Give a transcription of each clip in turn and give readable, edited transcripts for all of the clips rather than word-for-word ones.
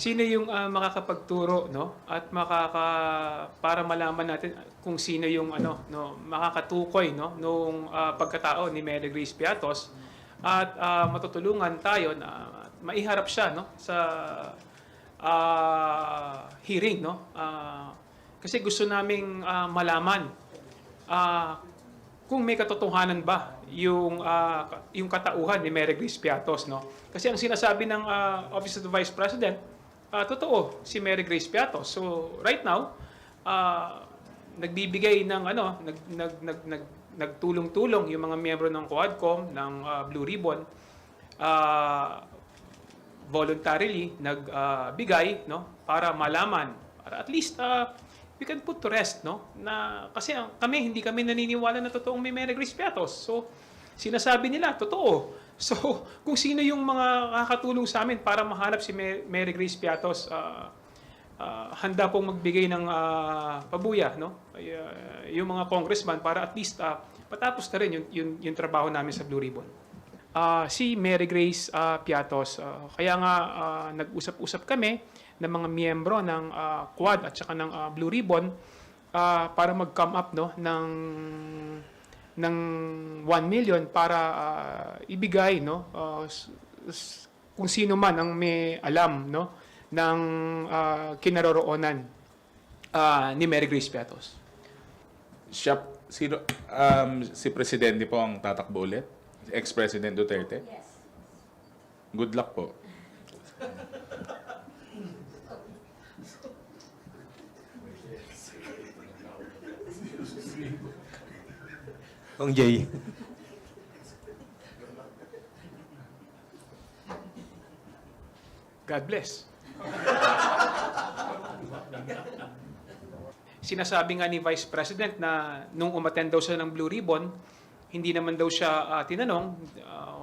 Sino yung makakapagturo, no? At para malaman natin kung sino yung makakatukoy, no, nung pagkatao ni Mary Grace Piatos at matutulungan tayo na maiharap siya, no, sa hearing, no? Kasi gusto naming malaman ah, kung may katotohanan ba yung katauhan ni Mary Grace Piatos, no? Kasi ang sinasabi ng Office of the Vice President, totoo si Mary Grace Piatos. So right now, nagbibigay ng nagtulong-tulong yung mga miyembro ng Quadcom ng Blue Ribbon, voluntarily nagbigay, no, para malaman, para at least we can put to rest, no, na kasi hindi kami naniniwala na totoong may Mary Grace Piatos. So sinasabi nila totoo. So kung sino yung mga kakatulong sa amin para mahanap si Mary Grace Piatos, handa pong magbigay ng pabuya, no, yung mga congressman para at least patapos na rin yung trabaho namin sa Blue Ribbon. Si Mary Grace Piatos, kaya nga nag-usap-usap kami ng mga miyembro ng Quad at saka ng Blue Ribbon para mag-come up, no, ng 1 million para ibigay, no, kung sino man ang may alam, no, ng kinaroroonan ni Mary Grace Piatos. Si Presidente po ang tatakbo ulit? Ex-President Duterte? Yes. Good luck po. Kong Jay. God bless. Sinasabi nga ni Vice President na nung umattend daw siya ng Blue Ribbon, hindi naman daw siya tinanong,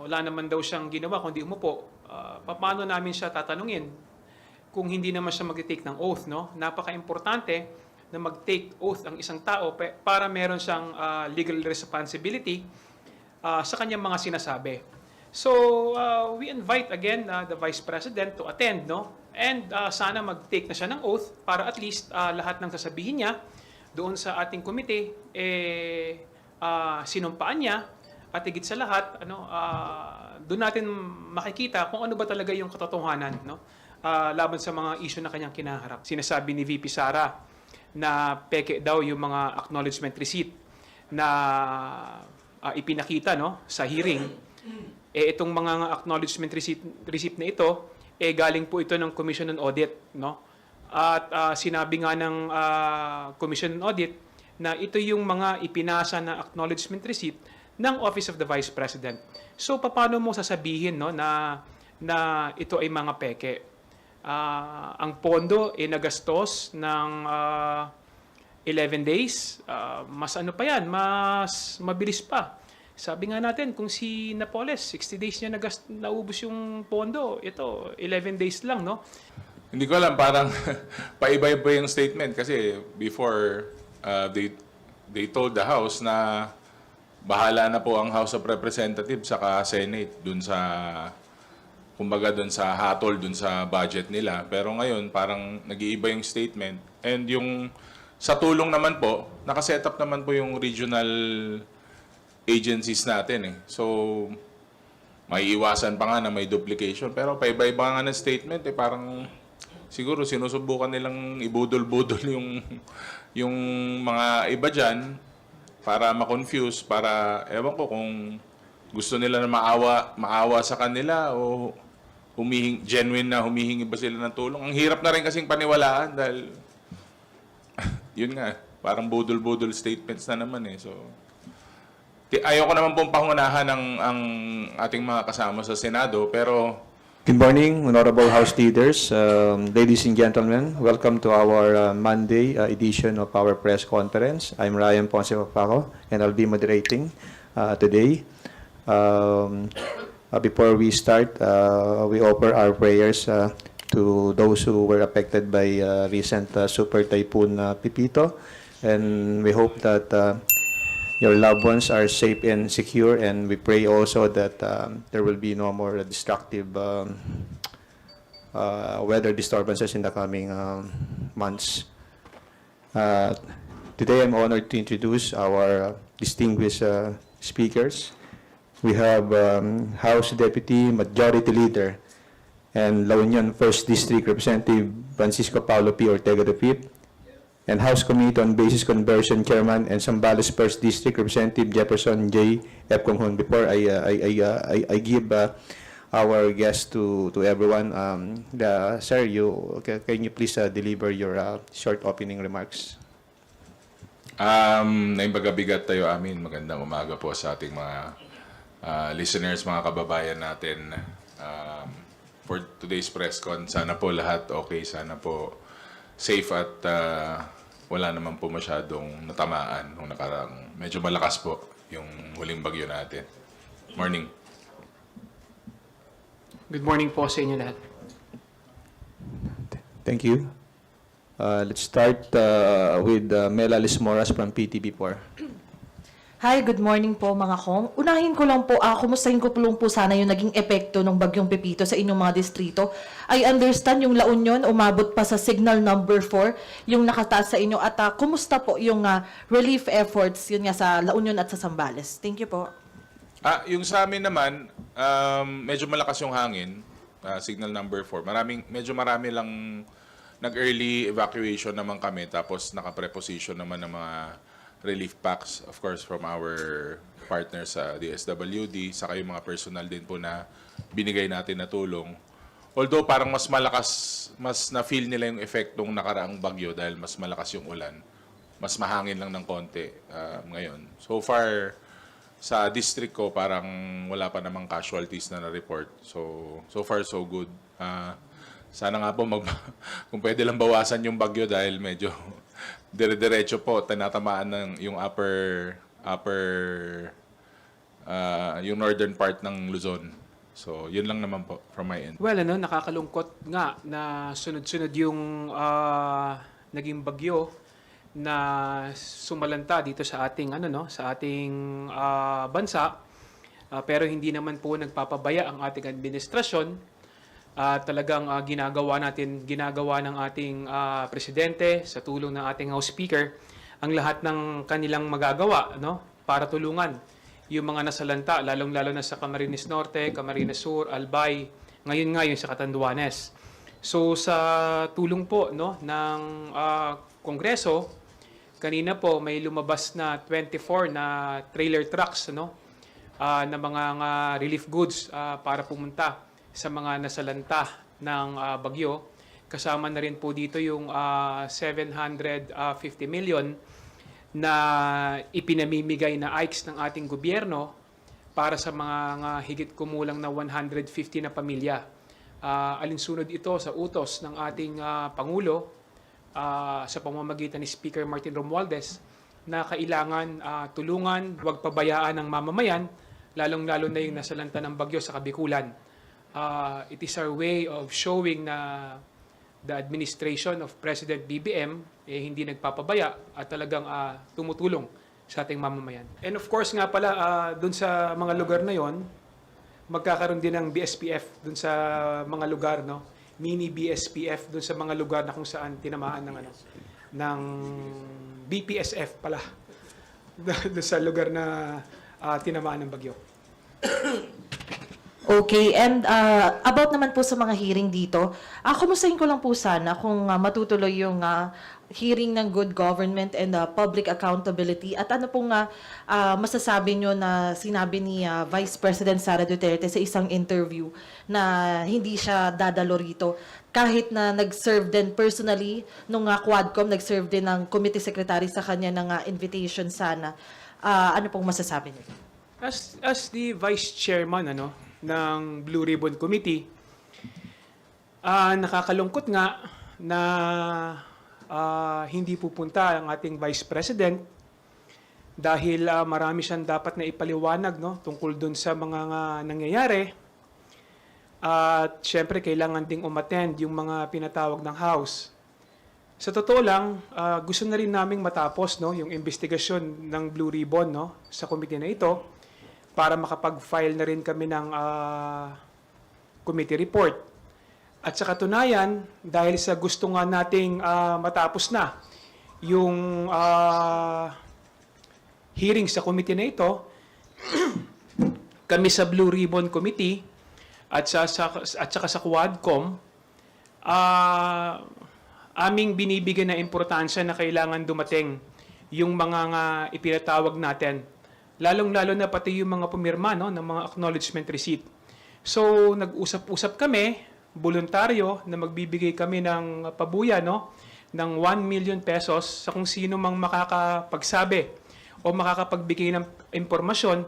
wala naman daw siyang ginawa kundi umupo. Paano namin siya tatanungin kung hindi naman siya mag-take ng oath, no? Napaka-importante na mag-take oath ang isang tao para meron siyang legal responsibility sa kanyang mga sinasabi. So, we invite again the Vice President to attend, no? And sana mag-take na siya ng oath para at least lahat ng sasabihin niya doon sa ating committee, sinumpaan niya at higit sa lahat, doon natin makikita kung ano ba talaga yung katotohanan, no? Laban sa mga issue na kanyang kinaharap. Sinasabi ni VP Sara na peke daw yung mga acknowledgement receipt na ipinakita, no, sa hearing. Itong mga acknowledgement receipt na ito, galing po ito ng Commission on Audit, no? At sinabi nga ng Commission on Audit na ito yung mga ipinasa na acknowledgement receipt ng Office of the Vice President. So paano mo sasabihin, no, na ito ay mga peke? Ang pondo nagastos ng 11 days, mas ano pa yan, mas mabilis pa. Sabi nga natin, kung si Napoles, 60 days niya naubos yung pondo, ito, 11 days lang, no? Hindi ko alam, parang paiba-iba yung statement kasi before they told the House na bahala na po ang House of Representatives saka Senate dun sa, kumbaga dun sa hatol, dun sa budget nila. Pero ngayon, parang nag-iiba yung statement. And yung sa tulong naman po, nakaset up naman po yung regional agencies natin eh. So, may iwasan pa nga na may duplication. Pero paiba-iba nga ng statement eh. Parang siguro sinusubukan nilang ibudol-budol yung mga iba dyan para ma-confuse, para ewan ko kung gusto nila na maawa sa kanila o genuine na humihingi ba sila ng tulong. Ang hirap na rin kasing paniwalaan dahil yun nga, parang budol-budol statements na naman eh. So, ayoko naman pong pangunahan ang ating mga kasama sa Senado, pero Good morning, honorable House leaders, ladies and gentlemen. Welcome to our Monday edition of our press conference. I'm Ryan Ponce Papaco, and I'll be moderating today. Before we start, we offer our prayers to those who were affected by recent super typhoon Pipito, and we hope that your loved ones are safe and secure, and we pray also that there will be no more destructive weather disturbances in the coming months. Today, I'm honored to introduce our distinguished speakers. We have House Deputy Majority Leader and La Union 1st District Representative Francisco Paulo P. Ortega V, and House Committee on Basis Conversion Chairman and Zambales 1st District Representative Jefferson J. F. Conghon. Before I give our guest to everyone, sir, can you please deliver your short opening remarks? Naimbagabigat tayo amin. Magandang umaga po sa ating mga listeners, mga kababayan natin. For today's press con, sana po lahat okay, sana po safe at wala naman po masyadong natamaan nung nakarang. Medyo malakas po yung huling bagyo natin. Morning. Good morning po sa inyo lahat. Thank you. Let's start with Mela Lismoras from PTV4. Hi, good morning po mga kong. Unahin ko lang po, kumustahin ko po sana yung naging epekto ng bagyong Pepito sa inyong mga distrito. I understand yung La Union umabot pa sa signal number 4, yung nakataas sa inyo. At kumusta po yung relief efforts yun nga sa La Union at sa Zambales? Thank you po. Yung sa amin naman, medyo malakas yung hangin, signal number 4. Medyo marami lang nag-early evacuation naman kami, tapos naka-preposition naman ng mga relief packs, of course, from our partners sa DSWD, saka yung mga personal din po na binigay natin na tulong. Although parang mas malakas, mas na-feel nila yung effect ng nakaraang bagyo dahil mas malakas yung ulan. Mas mahangin lang ng konti ngayon. So far, sa district ko, parang wala pa namang casualties na na-report. So far, so good. Sana nga po, kung pwede lang bawasan yung bagyo dahil medyo dire-diretso po, tinatamaan ng yung yung northern part ng Luzon. So, yun lang naman po from my end. Well, nakakalungkot nga na sunod-sunod yung naging bagyo na sumalanta dito sa ating sa ating bansa. Pero hindi naman po nagpapabaya ang ating administrasyon. Talagang ginagawa ng ating presidente sa tulong ng ating House Speaker ang lahat ng kanilang magagawa para tulungan yung mga nasalanta, lalong-lalo na sa Camarines Norte, Camarines Sur, Albay, ngayon sa Catanduanes. So sa tulong po ng Kongreso, kanina po may lumabas na 24 na trailer trucks na mga relief goods para pumunta sa mga nasalanta ng bagyo. Kasama na rin po dito yung 750 million na ipinamimigay na AICS ng ating gobyerno para sa mga higit kumulang na 150 na pamilya. Alinsunod ito sa utos ng ating Pangulo sa pamamagitan ni Speaker Martin Romualdez na kailangan tulungan, huwag pabayaan ng mamamayan, lalong-lalo na yung nasalanta ng bagyo sa Kabikulan. It is our way of showing na the administration of President BBM hindi nagpapabaya at talagang tumutulong sa ating mamamayan. And of course nga pala, dun sa mga lugar na yon, magkakaroon din ng BSPF dun sa mga lugar, mini BSPF dun sa mga lugar na kung saan tinamaan ng BPSF pala dun sa lugar na tinamaan ng bagyo. Okay, and about naman po sa mga hearing dito, kumustahin ko lang po sana kung matutuloy yung hearing ng good government and public accountability at ano pong masasabi nyo na sinabi ni Vice President Sara Duterte sa isang interview na hindi siya dadalo rito kahit na nag-serve din personally nung Quadcom, nag-serve din ng committee secretary sa kanya ng invitation sana. Ano pong masasabi nyo? As the Vice Chairman ng Blue Ribbon Committee, nakakalungkot nga na hindi pupunta ang ating Vice President dahil marami siyang dapat na ipaliwanag tungkol dun sa mga nangyayari. At syempre kailangan ding umattend yung mga pinatawag ng House. Sa totoo lang, gusto na rin naming matapos yung investigasyon ng Blue Ribbon sa committee na ito para makapag-file na rin kami ng committee report. At sa katunayan, dahil sa gusto nga nating matapos na yung hearing sa committee na ito, kami sa Blue Ribbon Committee at saka sa Quadcom, aming binibigyan na importansya na kailangan dumating yung mga nga ipinatawag natin. Lalong-lalo na pati yung mga pumirma, no, ng mga acknowledgement receipt. So, nag-usap-usap kami, voluntaryo, na magbibigay kami ng pabuya, no, ng 1 million pesos sa kung sino mang makakapagsabi o makakapagbigay ng impormasyon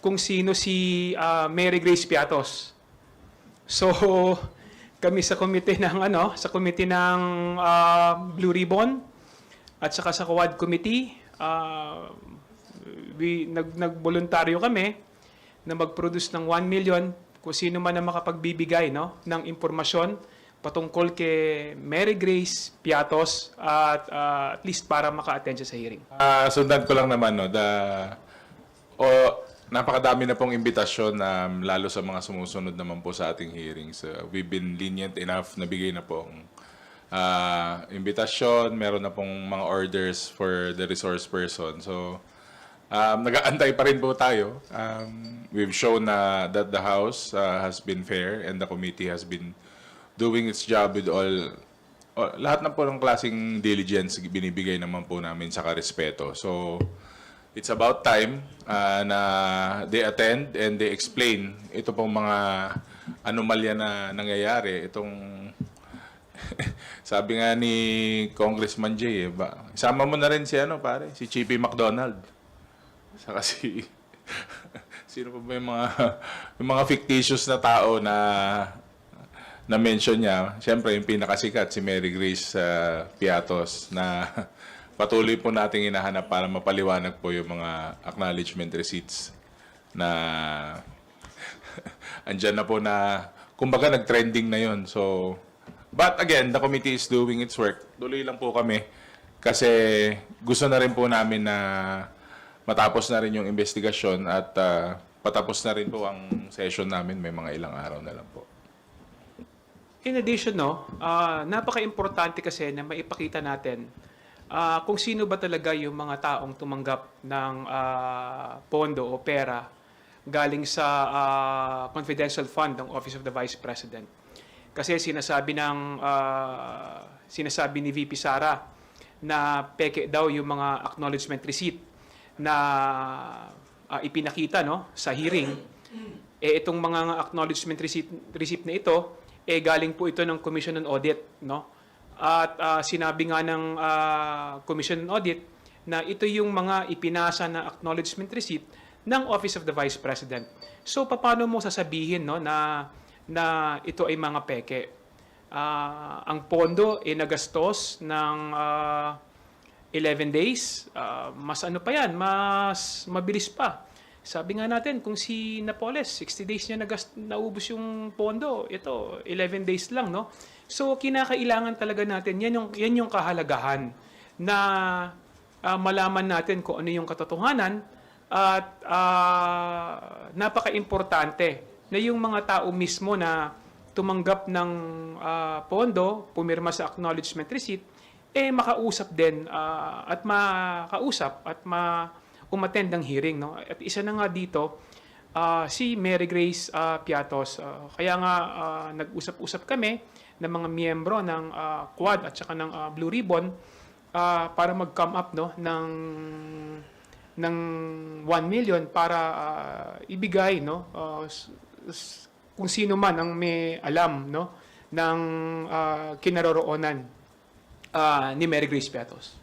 kung sino si Mary Grace Piatos. So, kami sa committee ng Blue Ribbon at saka sa Quad Committee, nagboluntaryo kami na mag-produce ng 1 million kung sino man ang makapagbibigay, no, ng impormasyon patungkol kay Mary Grace Piatos at least para maka-attend siya sa hearing. Sundan ko lang naman, no, napakadami na pong imbitasyon, lalo sa mga sumusunod naman po sa ating hearings. We've been lenient enough na bigay na pong imbitasyon, meron na pong mga orders for the resource person. So, nag-aantay pa rin po tayo. We've shown that the House has been fair and the committee has been doing its job with lahat na po ng klaseng diligence binibigay naman po namin sa respeto. So, it's about time na they attend and they explain ito pong mga anomalya na nangyayari. Itong sabi nga ni Congressman Jay, isama mo na rin si si Chippy McDonald. Saka sino pa ba yung mga fictitious na tao na mention niya. Siyempre, yung pinakasikat, si Mary Grace Piatos, na patuloy po nating hinahanap para mapaliwanag po yung mga acknowledgement receipts na andyan na po na, kumbaga nag-trending na yon. So, but again, the committee is doing its work. Tuloy lang po kami kasi gusto na rin po namin na matapos na rin yung investigasyon at patapos na rin po ang session namin. May mga ilang araw na lang po. In addition, napaka-importante kasi na maipakita natin kung sino ba talaga yung mga taong tumanggap ng pondo o pera galing sa confidential fund ng Office of the Vice President. Kasi sinasabi ni VP Sara na peke daw yung mga acknowledgement receipt na ipinakita, no, sa hearing. Itong mga acknowledgement receipt na ito, galing po ito ng Commission on Audit, no? At sinabi nga ng Commission on Audit na ito yung mga ipinasa na acknowledgement receipt ng Office of the Vice President. So paano mo sasabihin, no, na ito ay mga peke? Ang pondo ay nagastos ng 11 days, mas ano pa yan, mas mabilis pa. Sabi nga natin, kung si Napoles, 60 days niya naubos yung pondo, ito, 11 days lang, no? So, kinakailangan talaga natin, yan yung kahalagahan na malaman natin kung ano yung katotohanan at napaka-importante na yung mga tao mismo na tumanggap ng pondo, pumirma sa acknowledgement receipt, makausap din at umattend ng hearing, no? At isa na nga dito si Mary Grace Piatos. Kaya nga nag-usap-usap kami ng mga miyembro ng Quad at saka ng Blue Ribbon para mag-come up, no, ng 1 million para ibigay, no, kung sino man ang may alam, no, ng kinaroroonan ni Mary Grace Piatos.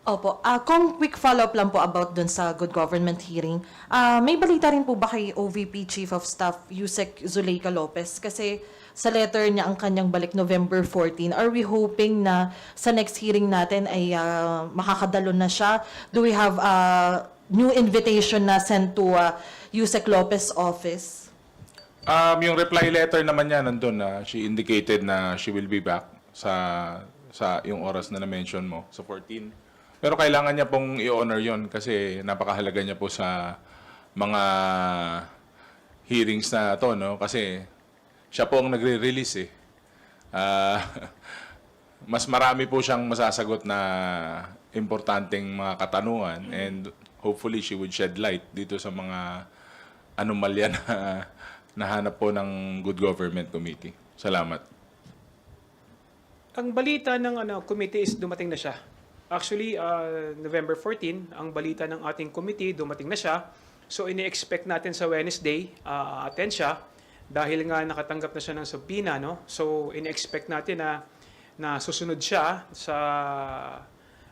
Opo. Kung quick follow-up lang po about dun sa good government hearing, may balita rin po ba kay OVP Chief of Staff Yusek Zuleika Lopez? Kasi sa letter niya ang kanyang balik November 14. Are we hoping na sa next hearing natin ay makakadalo na siya? Do we have a new invitation na sent to Yusek Lopez office? Yung reply letter naman niya nandun na she indicated na she will be back sa yung oras na na-mention mo, sa 14. Pero kailangan niya pong i-honor yon kasi napakahalaga niya po sa mga hearings na to, no? Kasi siya po ang nagre-release eh. Ah, mas marami po siyang masasagot na importanteng mga katanungan and hopefully she would shed light dito sa mga anomalya na nahanap po ng Good Government Committee. Salamat. Ang balita ng committee is dumating na siya. Actually, November 14, ang balita ng ating committee dumating na siya. So ini-expect natin sa Wednesday, attend siya dahil nga nakatanggap na siya ng subpoena, no? So ini-expect natin na susunod siya sa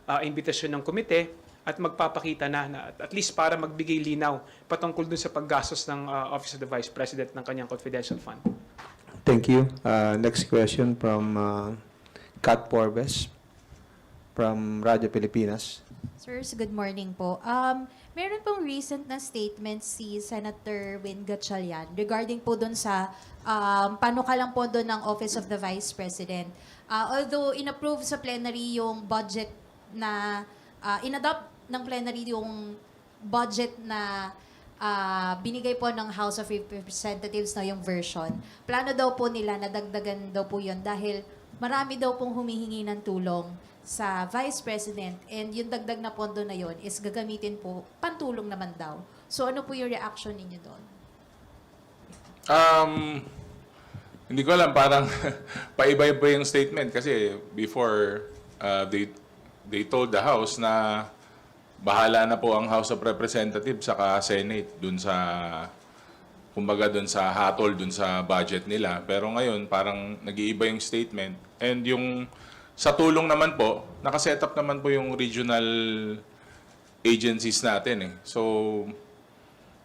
imbitasyon ng komite at magpapakita na at least para magbigay linaw patungkol dun sa paggastos ng Office of the Vice President ng kanyang confidential fund. Thank you. Next question from Kat Porbes from Radyo Pilipinas. Sirs, good morning po. Meron pong recent na statement si Senator Win Gatchalian regarding po doon sa panukalang po doon ng Office of the Vice President. Although inapprove sa plenary yung budget na inadopt ng plenary yung budget na binigay po ng House of Representatives na yung version. Plano daw po nila na dagdagan daw po yun dahil marami daw pong humihingi ng tulong sa Vice President and yung dagdag na pondo na yon is gagamitin po, pantulong naman daw. So ano po yung reaction ninyo doon? Hindi ko alam, parang paiba-iba yung statement kasi before they told the House na bahala na po ang House of Representatives saka Senate dun sa kumbaga dun sa hatol dun sa budget nila. Pero ngayon parang nag-iiba yung statement and yung sa tulong naman po, nakaset up naman po yung regional agencies natin eh. So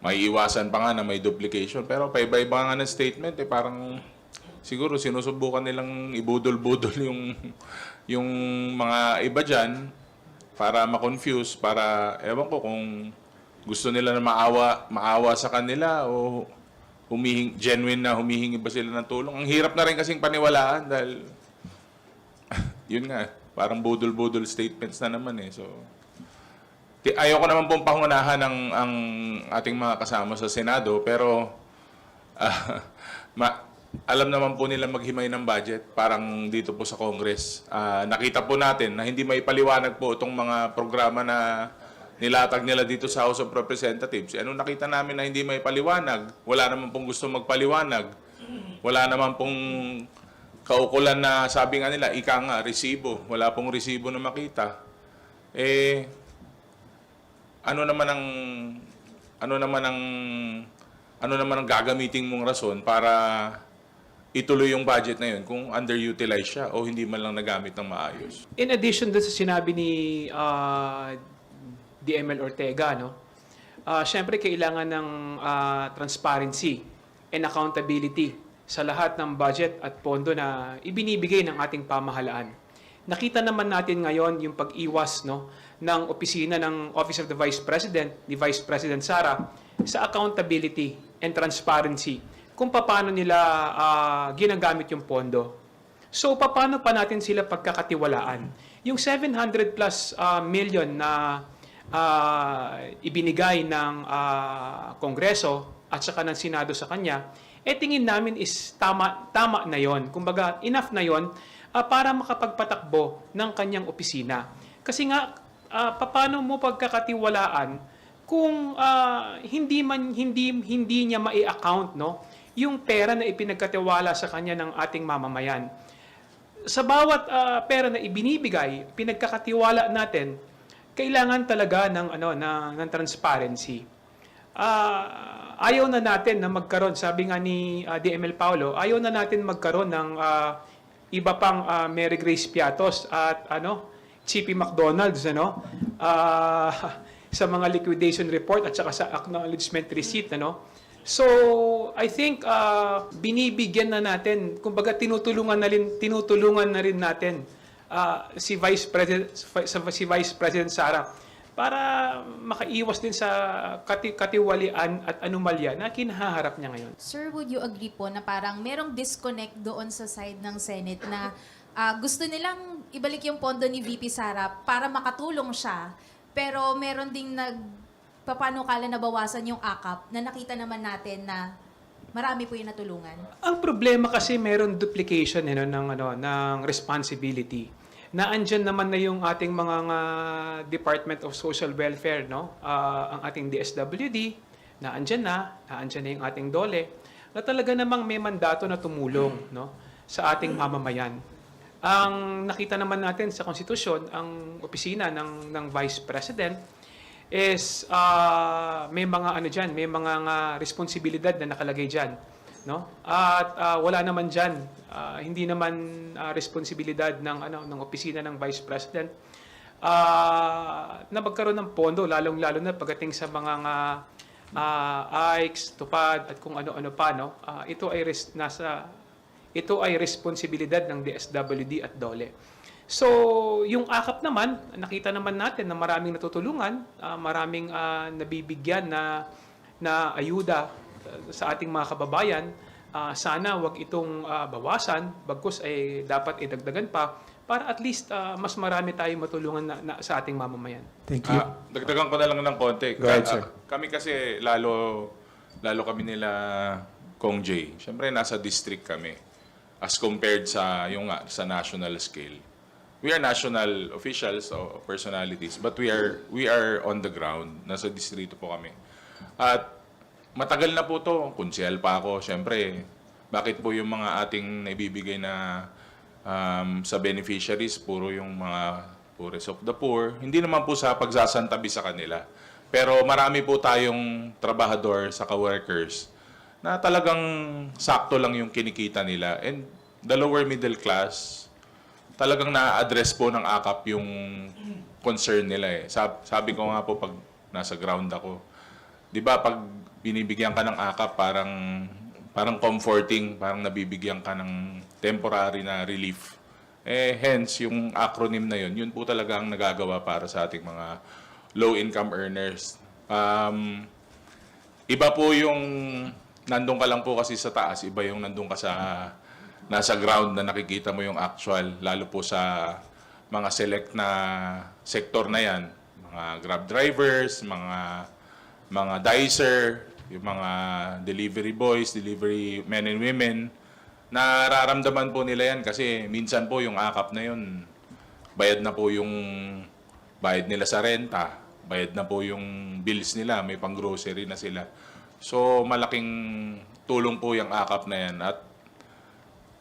may iwasan pa nga na may duplication pero paiba-iba nga ng statement eh parang siguro sinusubukan nilang ibudol-budol yung mga iba diyan para ma-confuse, para ewan ko kung gusto nila na maawa sa kanila o genuine na humihingi ba sila ng tulong. Ang hirap na rin kasing paniwalaan dahil yun nga, parang budol-budol statements na naman eh. So ayoko naman pong pangunahan ang ating mga kasama sa Senado pero alam naman po nila maghimay ng budget parang dito po sa Congress. Nakita po natin na hindi maipaliwanag po itong mga programa na nilatag nila dito sa House of Representatives. Ano nakita namin na hindi maipaliwanag? Wala naman pong gusto magpaliwanag. Wala naman pong kaukulan na sabi nga nila, ika nga, resibo. Wala pong resibo na makita. Ano naman ang gagamitin mong rason para ituloy yung budget na yun kung underutilized siya o hindi man lang nagamit ng maayos. In addition dun sa sinabi ni DML Ortega, no? Syempre kailangan ng transparency and accountability sa lahat ng budget at pondo na ibinibigay ng ating pamahalaan. Nakita naman natin ngayon yung pag-iwas ng opisina ng Office of the Vice President, ni Vice President Sara, sa accountability and transparency kung paano nila ginagamit yung pondo. So, paano pa natin sila pagkakatiwalaan? Yung 700 plus million na ibinigay ng Kongreso at saka ng Senado sa kanya, tingin namin is tama na yon. Kumbaga, enough na yon para makapagpatakbo ng kanyang opisina. Kasi nga, paano mo pagkakatiwalaan kung hindi niya mai-account yung pera na ipinagkatiwala sa kanya ng ating mamamayan. Sa bawat pera na ibinibigay, pinagkakatiwala natin, kailangan talaga ng transparency. Ayaw na natin na magkaroon, sabi nga ni DML Paulo, ayaw na natin magkaroon ng iba pang Mary Grace Piatos at Chippy McDonald's sa mga liquidation report at saka sa acknowledgement receipt. So, I think binibigyan na natin, kumbaga tinutulungan na rin natin si Vice President Sara para makaiwas din sa katiwalian at anomalya na kinaharap niya ngayon. Sir, would you agree po na parang merong disconnect doon sa side ng Senate na gusto nilang ibalik yung pondo ni VP Sara para makatulong siya, pero meron ding papanukala na bawasan yung AKAP na nakita naman natin na marami po yung natulungan? Ang problema kasi meron duplication ng responsibility. Na andyan naman na yung ating mga Department of Social Welfare, no? Ang ating DSWD, na andyan na yung ating DOLE, na talaga namang may mandato na tumulong, no, sa ating mamamayan. Ang nakita naman natin sa konstitusyon, ang opisina ng Vice President is may mga may mga responsibilidad na nakalagay diyan, no? At wala naman diyan, hindi naman responsibilidad ng opisina ng Vice President na magkaroon ng pondo, lalong-lalo na pagdating sa mga AICS, tupad at kung ano-ano pa, no? Ito ay responsibilidad ng DSWD at DOLE. So, yung AKAP naman, nakita naman natin na maraming natutulungan, maraming nabibigyan na ayuda sa ating mga kababayan. Sana wag itong bawasan, bagkus ay dapat idagdagan pa para at least mas marami tayong matulungan na sa ating mamamayan. Thank you. Dagdagan ko na lang ng konti. Go ahead, sir. Kami kasi lalo kami nila Kong Jay. Siyempre nasa district kami as compared sa sa national scale. We are national officials o personalities, but we are on the ground. Nasa distrito po kami. At matagal na po to. Kunsihal pa ako. Siyempre, bakit po yung mga ating naibibigay na sa beneficiaries, puro yung mga poorest of the poor, hindi naman po sa pagsasantabi sa kanila. Pero marami po tayong trabahador sa ka-workers na talagang sakto lang yung kinikita nila. And the lower middle class, talagang na-address po ng AKAP yung concern nila eh. Sabi ko nga po pag nasa ground ako, di ba pag binibigyan ka ng AKAP, parang comforting, parang nabibigyan ka ng temporary na relief. Hence, yung acronym na yun po talaga ang nagagawa para sa ating mga low-income earners. Iba po yung nandun ka lang po kasi sa taas, iba yung nandun ka sa nasa ground na nakikita mo yung actual, lalo po sa mga select na sektor na yan, mga grab drivers, mga dicer, yung mga delivery boys, delivery men and women, nararamdaman po nila yan kasi minsan po yung AKAP na yun, bayad na po yung bayad nila sa renta, bayad na po yung bills nila, may pang-grocery na sila. So malaking tulong po yung AKAP na yan. At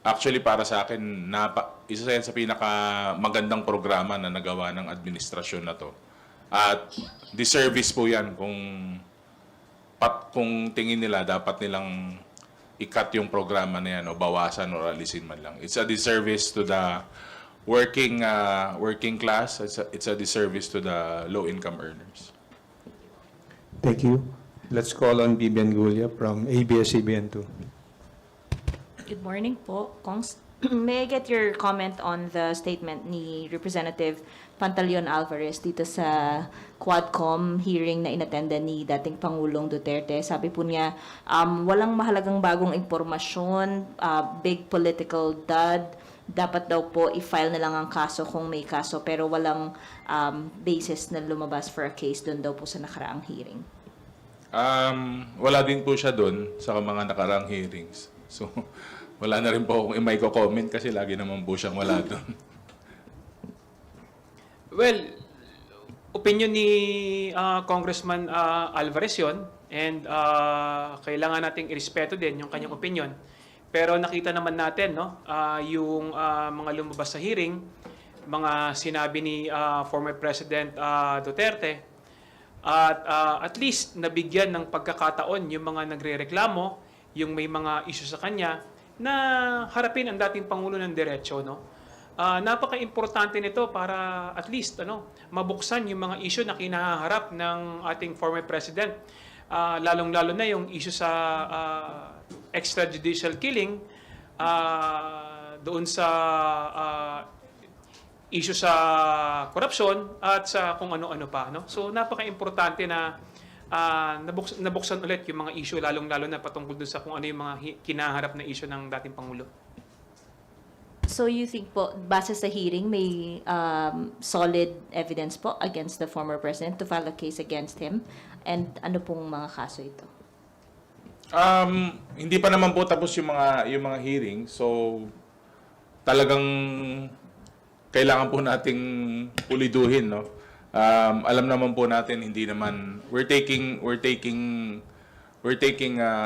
actually, para sa akin, isa yan sa pinakamagandang programa na nagawa ng administrasyon na to. At disservice po yan kung tingin nila, dapat nilang i-cut yung programa na yan o bawasan o alisin man lang. It's a disservice to the working class. It's a disservice to the low-income earners. Thank you. Let's call on Bibian Gulia from ABS-CBN2. Good morning po, Kongs. May I get your comment on the statement ni Representative Pantaleon Alvarez dito sa Quadcom hearing na inattendan ni dating Pangulong Duterte? Sabi po niya, walang mahalagang bagong impormasyon, big political dud, dapat daw po i-file na lang ang kaso kung may kaso, pero walang basis na lumabas for a case doon daw po sa nakaraang hearing. Wala din po siya doon sa mga nakaraang hearings. So, wala na rin po akong may comment kasi lagi naman po siyang wala doon. Well, opinion ni Congressman Alvarez yun, and kailangan nating irespeto din yung kanyang opinion. Pero nakita naman natin, no, yung mga lumabas sa hearing, mga sinabi ni former President Duterte, at least nabigyan ng pagkakataon yung mga nagrereklamo, yung may mga issue sa kanya, na harapin ang dating Pangulo ng diretso, no? Napaka-importante nito para at least mabuksan yung mga issue na kinaharap ng ating former president. Lalong-lalo na yung issue sa extrajudicial killing, doon sa issue sa korupsyon at sa kung ano-ano pa, no? So napaka-importante na nabuksan ulit yung mga issue, lalong-lalo na patungkol doon sa kung ano yung mga kinaharap na issue ng dating Pangulo. So you think po, base sa hearing, may solid evidence po against the former president to file a case against him? And ano pong mga kaso ito? Hindi pa naman po tapos yung mga hearing. So talagang kailangan po nating puliduhin, no? Alam naman po natin hindi naman we're taking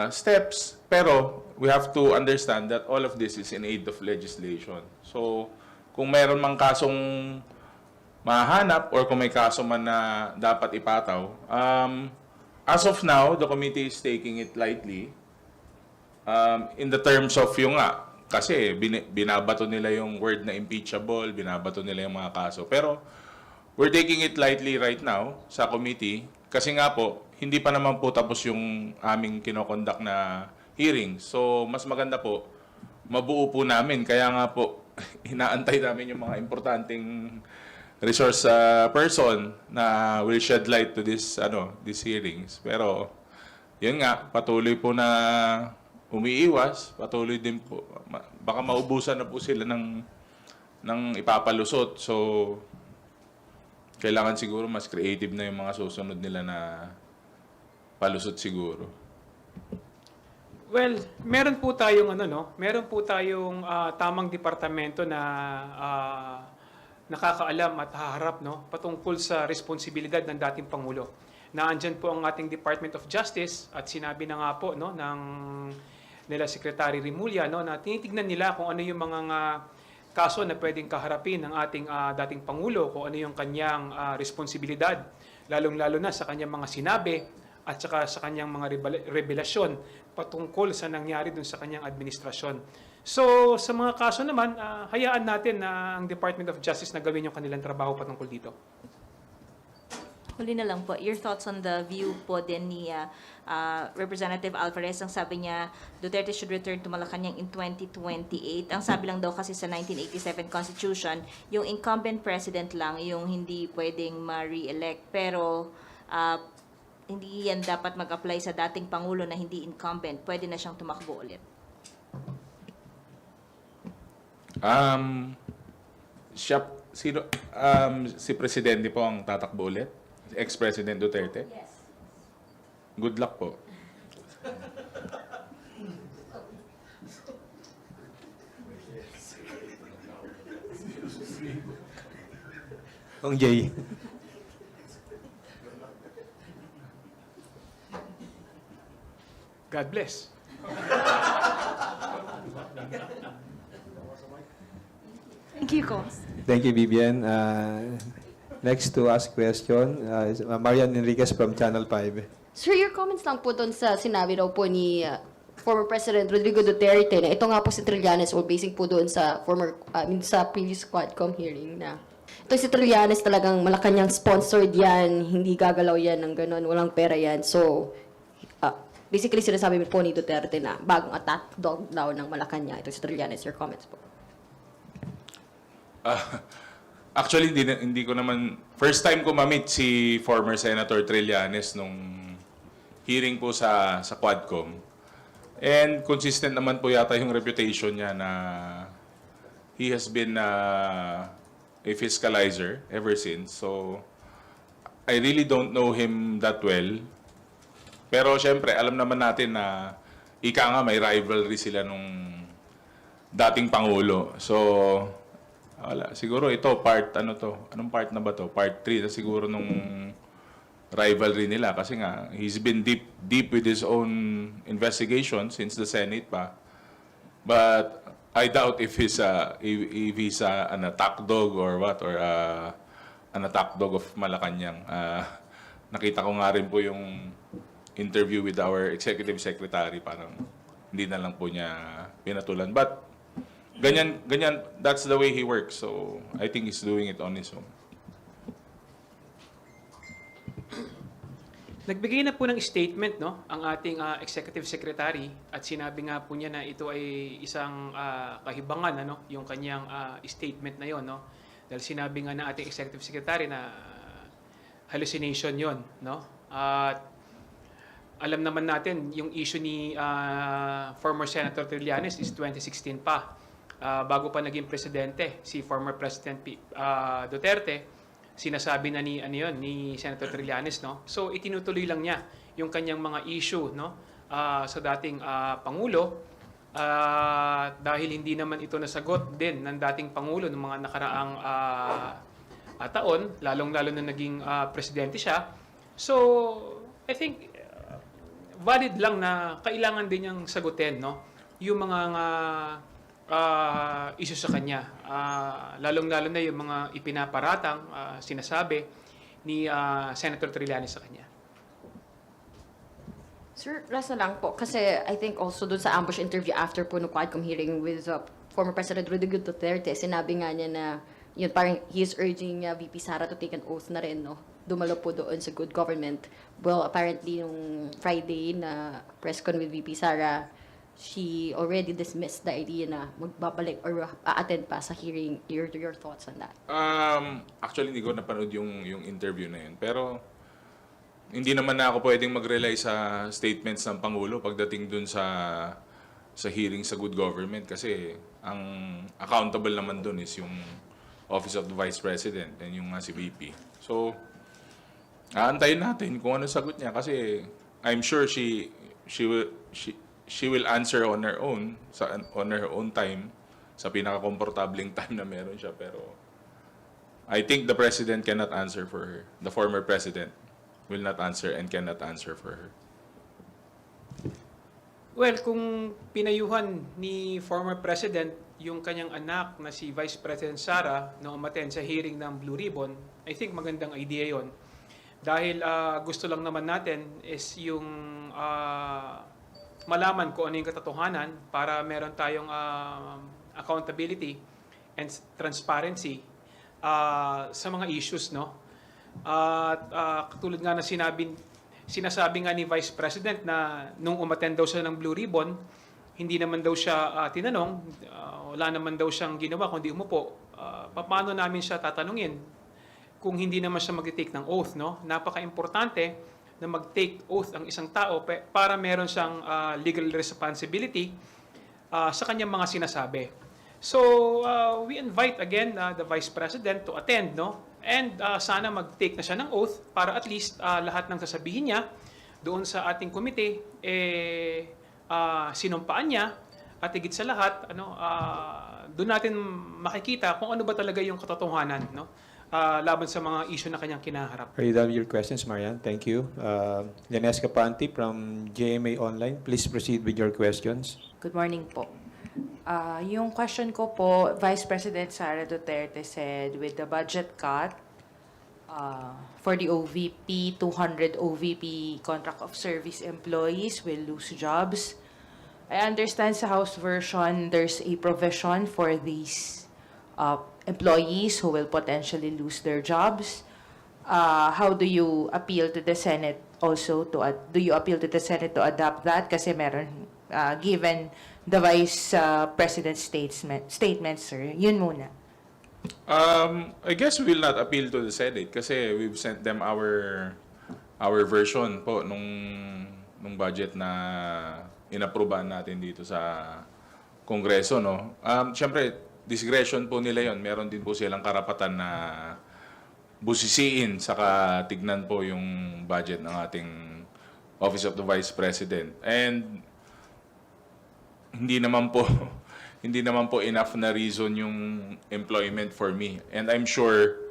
steps, pero we have to understand that all of this is in aid of legislation. So kung meron mang kasong mahanap or kung may kaso man na dapat ipataw, as of now, the committee is taking it lightly. In the terms of yung kasi binabato nila yung word na impeachable, binabato nila yung mga kaso. Pero we're taking it lightly right now sa committee kasi nga po, hindi pa naman po tapos yung aming kinokondak na hearing. So, mas maganda po, mabuo po namin. Kaya nga po, inaantay namin yung mga importanteng resource person na will shed light to these hearings. Pero, yun nga, patuloy po na umiiwas, patuloy din po. Baka maubusan na po sila ng ipapalusot. So, kailangan siguro mas creative na yung mga susunod nila na palusot siguro. Well, meron po tayong meron po tayong tamang departamento na nakakaalam at haharap patungkol sa responsibilidad ng dating Pangulo. Naandyan po ang ating Department of Justice at sinabi na nga po ng nila Secretary Rimulya na tinitignan nila kung ano yung mga kaso na pwedeng kaharapin ng ating dating Pangulo, kung ano yung kanyang responsibilidad, lalong-lalo na sa kanyang mga sinabi at saka sa kanyang mga revelasyon patungkol sa nangyari dun sa kanyang administrasyon. So, sa mga kaso naman, hayaan natin na ang Department of Justice na gawin yung kanilang trabaho patungkol dito. Huli na lang po, your thoughts on the view po din ni Representative Alvarez. Ang sabi niya, Duterte should return to Malacanang in 2028. Ang sabi lang daw kasi sa 1987 Constitution, yung incumbent president lang yung hindi pwedeng ma-re-elect. Pero hindi yan dapat mag-apply sa dating Pangulo na hindi incumbent. Pwede na siyang tumakbo ulit. Si Presidente po ang tatakbo ulit? Ex-President Duterte? Yes. Good luck po. Kong Jay. God bless. Thank you, Cos. Thank you, Vivian. Next to ask question, is Marian Enriquez from Channel 5. Sir, your comments lang po doon sa sinabi daw po ni former President Rodrigo Duterte na ito nga po si Trillanes o basing po doon sa sa previous Quadcom hearing na ito si Trillanes talagang Malacanang sponsored yan, hindi gagalaw yan ng ganun, walang pera yan. So, basically sinasabi po ni Duterte na bagong attack dog daw ng Malacanang. Ito si Trillanes, your comments po. Actually, hindi ko naman... First time ko ma-meet si former Senator Trillanes nung hearing po sa Quadcom. And consistent naman po yata yung reputation niya na he has been a fiscalizer ever since. So, I really don't know him that well. Pero syempre, alam naman natin na may rivalry sila nung dating Pangulo. So, wala. Siguro ito, anong part na ba to? Part 3 na siguro nung rivalry nila. Kasi nga, he's been deep with his own investigation since the Senate pa. But I doubt if he's an attack dog or what, or an attack dog of Malacanang. Nakita ko nga rin po yung interview with our executive secretary. Parang hindi na lang po niya pinatulan. But ganyan, that's the way he works. So, I think he's doing it on his own. Nagbigay na po ng statement ang ating executive secretary at sinabi nga po niya na ito ay isang kahibangan yung kanyang statement na yon dahil sinabi nga ng ating executive secretary na hallucination yon at alam naman natin yung issue ni former Senator Trillanes is 2016 pa. Bago pa naging presidente si former President Duterte, sinasabi na ni Senator Trillanes, so itinutuloy lang niya yung kanyang mga issue sa dating Pangulo. Dahil hindi naman ito nasagot din ng dating Pangulo ng mga nakaraang taon, lalong-lalo na naging presidente siya. So, I think valid lang na kailangan din niyang sagutin, no? Yung mga issue sa kanya. Lalong-lalo na yung mga ipinaparatang sinasabi ni Senator Trillanes sa kanya. Sir, last na lang po. Kasi I think also dun sa ambush interview after po ng Quadcom hearing with former President Rodrigo Duterte, sinabi nga niya na yun, parang he is urging VP Sara to take an oath na rin, no? Dumalo po doon sa good government. Well, apparently, yung Friday na press con with VP Sara, she already dismissed the idea na magbabalik or a-attend pa sa hearing. Your thoughts on that? Actually, hindi ko napanood yung interview na yun. Pero, hindi naman na ako pwedeng mag-rely sa statements ng Pangulo pagdating dun sa hearing sa good government kasi ang accountable naman dun is yung Office of the Vice President and yung si VP. So, aantayin natin kung ano sagot niya kasi I'm sure she will answer on her own on her own time sa pinaka-komportabling time na meron siya, pero I think the president cannot answer for her. The former president will not answer and cannot answer for her. Well, kung pinayuhan ni former president yung kanyang anak na si Vice President Sara na umattend sa hearing ng Blue Ribbon, I think magandang idea yon. Dahil gusto lang naman natin is yung malaman kung ano yung katotohanan para meron tayong accountability and transparency sa mga issues, no? At katulad nga na sinasabi nga ni Vice President na nung umattend daw siya ng Blue Ribbon, hindi naman daw siya tinanong, wala naman daw siyang ginawa kundi umupo. Paano namin siya tatanungin kung hindi naman siya mag-take ng oath, no? Napaka-importante na mag-take oath ang isang tao para meron siyang legal responsibility sa kanyang mga sinasabi. So, we invite again the Vice President to attend, no? And sana mag-take na siya ng oath para at least lahat ng sasabihin niya doon sa ating committee, sinumpaan niya at higit sa lahat, doon natin makikita kung ano ba talaga yung katotohanan, no? Laban sa mga issue na kanyang kinaharap. Are you done with your questions, Marian? Thank you. Lenes Capanti from GMA Online. Please proceed with your questions. Good morning po. Yung question ko po, Vice President Sara Duterte said with the budget cut for the OVP, 200 OVP contract of service employees will lose jobs. I understand sa House version, there's a provision for these employees who will potentially lose their jobs. How do you appeal to the Senate also do you appeal to the Senate to adopt that? Kasi meron, given the Vice President's statement, sir. Yun muna. I guess we will not appeal to the Senate kasi we've sent them our version po nung budget na inaprubahan natin dito sa Kongreso, no. Siyempre, discretion po nila 'yon. Meron din po silang karapatan na busisiin saka tignan po yung budget ng ating Office of the Vice President. And hindi naman po enough na reason yung employment for me. And I'm sure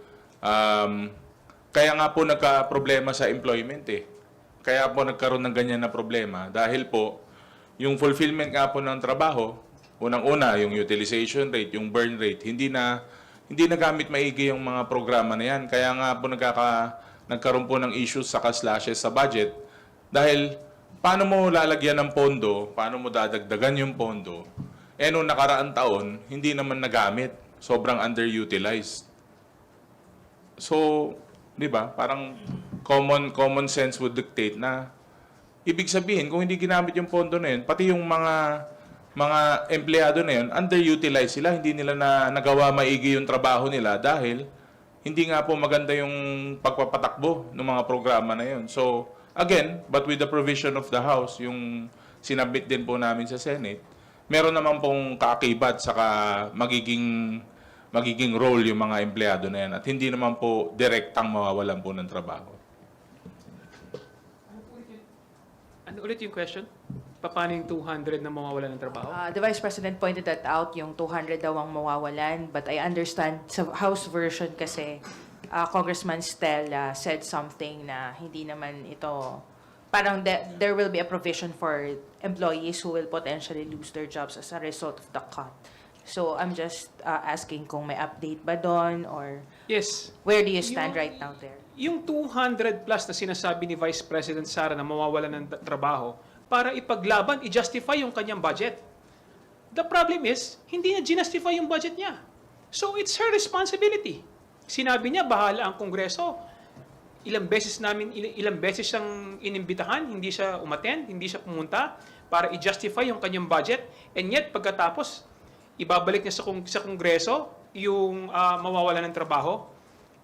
kaya nga po nagka-problema sa employment eh. Kaya po nagkaroon ng ganyan na problema dahil po yung fulfillment nga po ng trabaho, unang-una yung utilization rate, yung burn rate, hindi na gamit maigi yung mga programa na yan. Kaya nga po nagkaroon po ng issues sa slashes sa budget dahil paano mo lalagyan ng pondo, paano mo dadagdagan yung pondo, noong nakaraang taon, hindi naman nagamit. Sobrang underutilized. So, di ba, parang common sense would dictate na ibig sabihin, kung hindi ginamit yung pondo na yun, pati yung mga empleyado na yun, underutilized sila, hindi nila nagawa maigi yung trabaho nila dahil hindi nga po maganda yung pagpapatakbo ng mga programa na yun. So, again, but with the provision of the House, yung sinabit din po namin sa Senate, meron naman pong kaakibat saka magiging role yung mga empleyado na yan at hindi naman po direktang mawawalan po ng trabaho. Ano Ano ulit yung question? Paano yung 200 na mawawala ng trabaho? The Vice President pointed that out, yung 200 daw ang mawawalan. But I understand sa House version kasi Congressman Stella said something na hindi naman ito, parang there will be a provision for employees who will potentially lose their jobs as a result of the cut. So I'm just asking kung may update ba doon or Yes. where do you stand right now there? Yung 200 plus na sinasabi ni Vice President Sara na mawawalan ng trabaho, para ipaglaban, i-justify yung kanyang budget. The problem is, hindi na ginustify yung budget niya. So it's her responsibility. Sinabi niya, bahala ang Kongreso. Ilang beses siyang inimbitahan, hindi siya umattend, hindi siya pumunta para i-justify yung kanyang budget. And yet, pagkatapos, ibabalik niya sa Kongreso yung mawawala ng trabaho.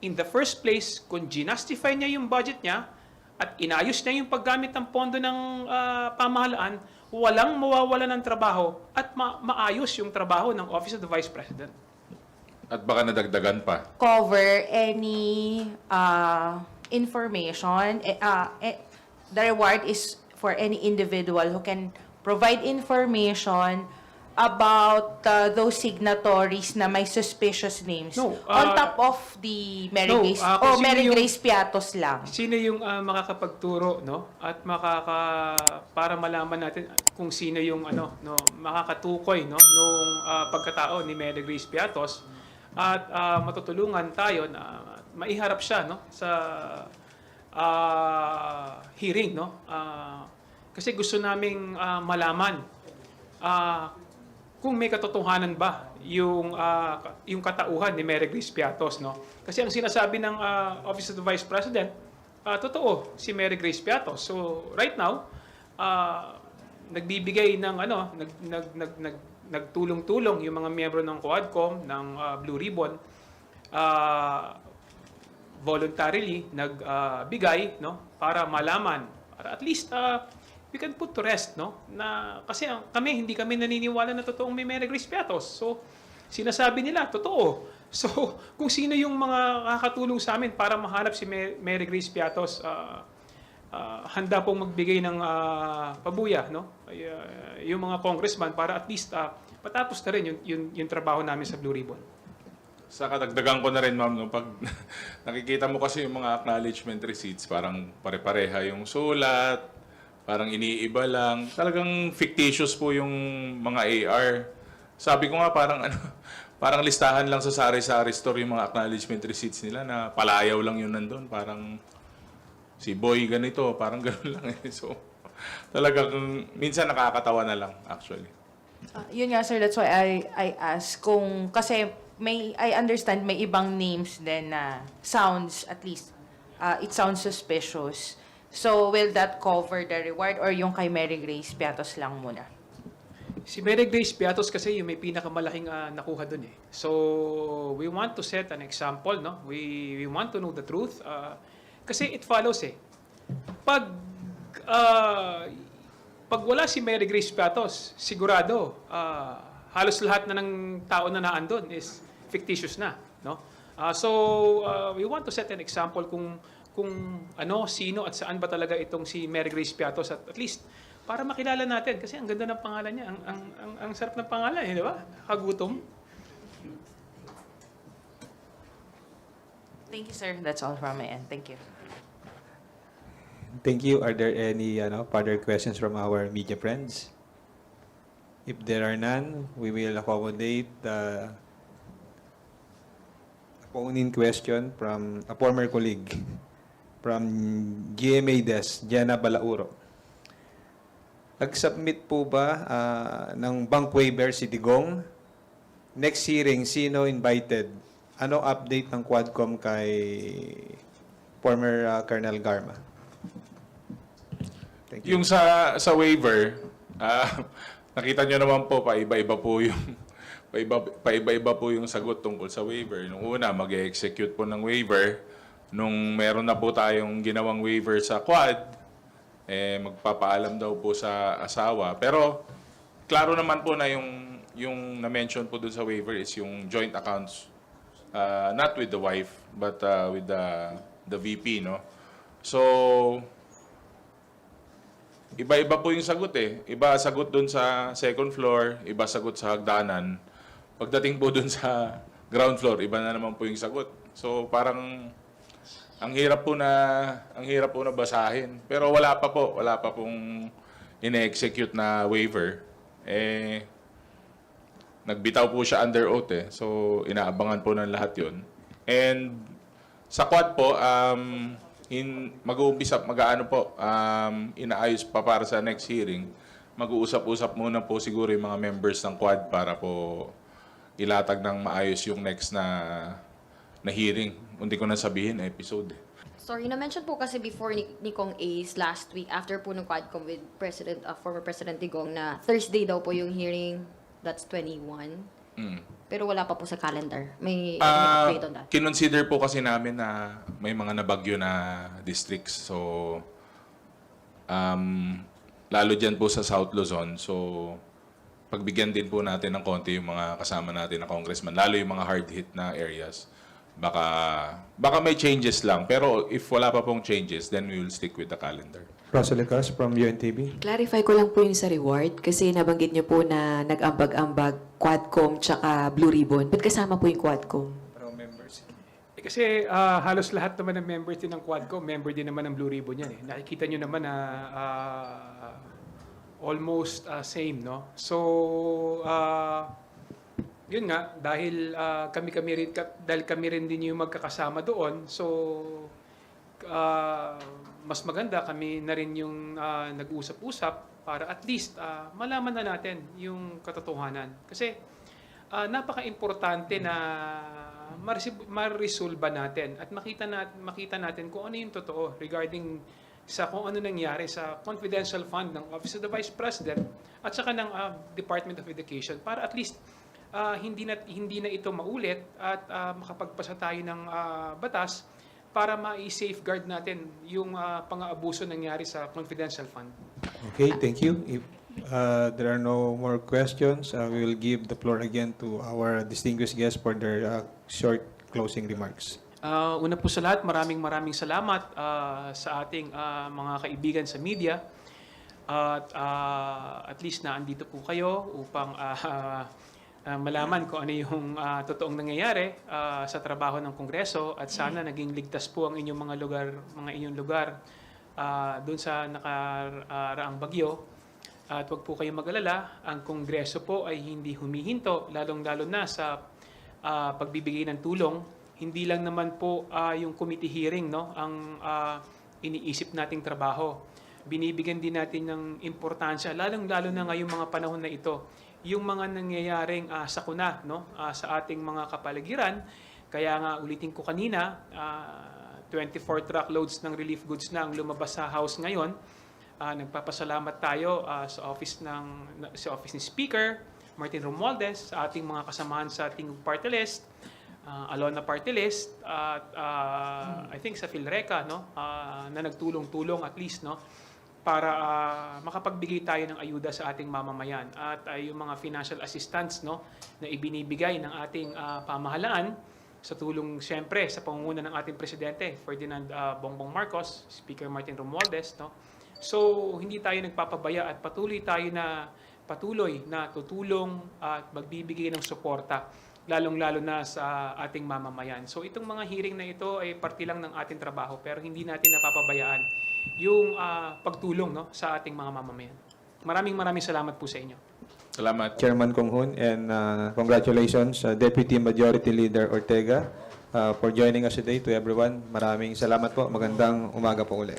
In the first place, kung ginustify niya yung budget niya, at inayos niya yung paggamit ng pondo ng pamahalaan, walang mawawala ng trabaho at maayos yung trabaho ng Office of the Vice President. At baka nadagdagan pa. Cover any information. The reward is for any individual who can provide information about those signatories na may suspicious names. No, on top of the Mary no, Grace, kung sino Mary yung- Grace Piatos lang. Sino yung makakapagturo, no? At para malaman natin kung sino yung makakatukoy, no, nung pagkatao ni Mary Grace Piatos at matutulungan tayo na maiharap siya, no, sa hearing, no? Kasi gusto naming malaman kung may katotohanan ba yung katauhan ni Mary Grace Piatos, no? Kasi ang sinasabi ng Office of the Vice President, totoo si Mary Grace Piatos. So right now, nagbibigay ng nagtulong-tulong yung mga miyembro ng Quadcom ng Blue Ribbon, voluntarily nagbigay, no, para malaman, para at least we can put to rest, no? Na kasi hindi kami naniniwala na totoong may Mary Grace Piatos. So sinasabi nila totoo. So kung sino yung mga kakatulong sa amin para mahanap si Mary Grace Piatos, handa pong magbigay ng pabuya, no? Yung mga congressman para at least patapos na rin yung trabaho namin sa Blue Ribbon. Sa kadagdagan ko na rin, ma'am, no, pag nakikita mo kasi yung mga acknowledgement receipts, parang pare-pareha yung sulat, parang iniiba lang. Talagang fictitious po yung mga AR. Sabi ko nga parang listahan lang sa sari-sari store yung mga acknowledgement receipts nila na palayaw lang yun nandun. Parang si Boy ganito, parang gano'n lang eh. So talagang minsan nakakatawa na lang actually. Yun nga sir, that's why I ask kung kasi I understand may ibang names din na sounds at least it sounds suspicious. So will that cover the reward or yung kay Mary Grace Piatos lang muna? Si Mary Grace Piatos kasi yung may pinakamalaking nakuha dun eh. So we want to set an example, no? We want to know the truth. Kasi it follows eh. Pag wala si Mary Grace Piatos, sigurado halos lahat na ng tao na naandun is fictitious na, no? So we want to set an example kung sino at saan ba talaga itong si Mary Grace Piatos at least para makilala natin kasi ang ganda ng pangalan niya, ang sarap ng pangalan, di ba? Kagutom. Thank you sir, that's all from my end. Thank you. Thank you. Are there any further questions from our media friends? If there are none, we will accommodate the phone-in question from a former colleague from GMA Des, Jenna Balauro. Nag-submit po ba ng bank waiver si Digong? Next hearing, sino invited? Ano update ng Quadcom kay former Colonel Garma? Thank you. Yung sa waiver, nakita nyo naman po paiba-iba po yung paiba-iba po yung sagot tungkol sa waiver. Nung una, mag-execute po ng waiver. Nung meron na po tayong ginawang waiver sa Quad, magpapaalam daw po sa asawa. Pero klaro naman po na yung na-mention po dun sa waiver is yung joint accounts, not with the wife, but with the VP, no? So iba-iba po yung sagot eh. Iba sagot doon sa second floor, iba sagot sa hagdanan. Pagdating po doon sa ground floor, iba na naman po yung sagot. So parang ang hirap po na basahin. Pero wala pa pong ine-execute na waiver. Nagbitaw po siya under oath eh. So inaabangan po ng lahat 'yon. And sa quad po, inaayos pa para sa next hearing. Mag-uusap-usap muna po siguro yung mga members ng quad para po ilatag ng maayos yung next na hearing. Hindi ko na sabihin, episode. Sorry, na-mention po kasi before ni Kong Ace last week, after po ng Quadcom with former President Digong na Thursday daw po yung hearing, that's 21. Pero wala pa po sa calendar. May update on that. Kinonsider po kasi namin na may mga nabagyo na districts. So, lalo dyan po sa South Luzon. So, pagbigyan din po natin ng konti yung mga kasama natin na congressman, lalo yung mga hard-hit na areas. Baka may changes lang. Pero if wala pa pong changes, then we will stick with the calendar. Russell Lecas from UNTV. Clarify ko lang po yung sa reward kasi nabanggit niyo po na nag-ambag-ambag Quadcom tsaka Blue Ribbon. Ba't kasama po yung Quadcom? Kasi halos lahat naman ng members din ng Quadcom, member din naman ng Blue Ribbon yan eh. Nakikita nyo naman na almost same, no? So, yun nga, dahil kami rin din yung magkakasama doon, so mas maganda kami na rin yung nag-usap-usap para at least malaman na natin yung katotohanan. Kasi napaka-importante na ma-resolve natin at makita natin kung ano yung totoo regarding sa kung ano nangyari sa confidential fund ng Office of the Vice President at saka ng Department of Education para at least hindi na ito maulit at makapagpasa tayo ng batas para ma-safeguard natin yung pang-aabuso nangyari sa confidential fund. Okay, thank you. If there are no more questions, we will give the floor again to our distinguished guests for their short closing remarks. Una po sa lahat, maraming salamat sa ating mga kaibigan sa media. At least na andito po kayo upang malaman kung ano yung totoong nangyayari sa trabaho ng Kongreso at sana naging ligtas po ang inyong inyong lugar doon sa nakaraang bagyo. At huwag po kayong mag-alala, ang Kongreso po ay hindi humihinto, lalong-lalo na sa pagbibigay ng tulong. Hindi lang naman po yung committee hearing ang iniisip nating trabaho. Binibigyan din natin ng importansya, lalong-lalo na ngayong mga panahon na ito, yung mga nangyayaring sakuna sa ating mga kapaligiran. Kaya nga ulitin ko kanina, 24 truckloads ng relief goods na ang lumabas sa House ngayon. Nagpapasalamat tayo sa office ni Speaker Martin Romualdez, sa ating mga kasamahan sa ating party list, Alona party list, at I think sa PhilReca na nagtulong-tulong at least para makapagbigay tayo ng ayuda sa ating mamamayan at yung mga financial assistance na ibinibigay ng ating pamahalaan sa tulong siyempre sa pangunguna ng ating presidente Ferdinand Bongbong Marcos, Speaker Martin Romualdez. So hindi tayo nagpapabaya at patuloy na tutulong at magbibigay ng suporta lalong-lalo na sa ating mamamayan. So itong mga hearing na ito ay parte lang ng ating trabaho pero hindi natin napapabayaan yung pagtulong sa ating mga mamamayan. Maraming salamat po sa inyo. Salamat. Chairman Kong Hoon, and congratulations, Deputy Majority Leader Ortega, for joining us today. To everyone, maraming salamat po. Magandang umaga po ulit.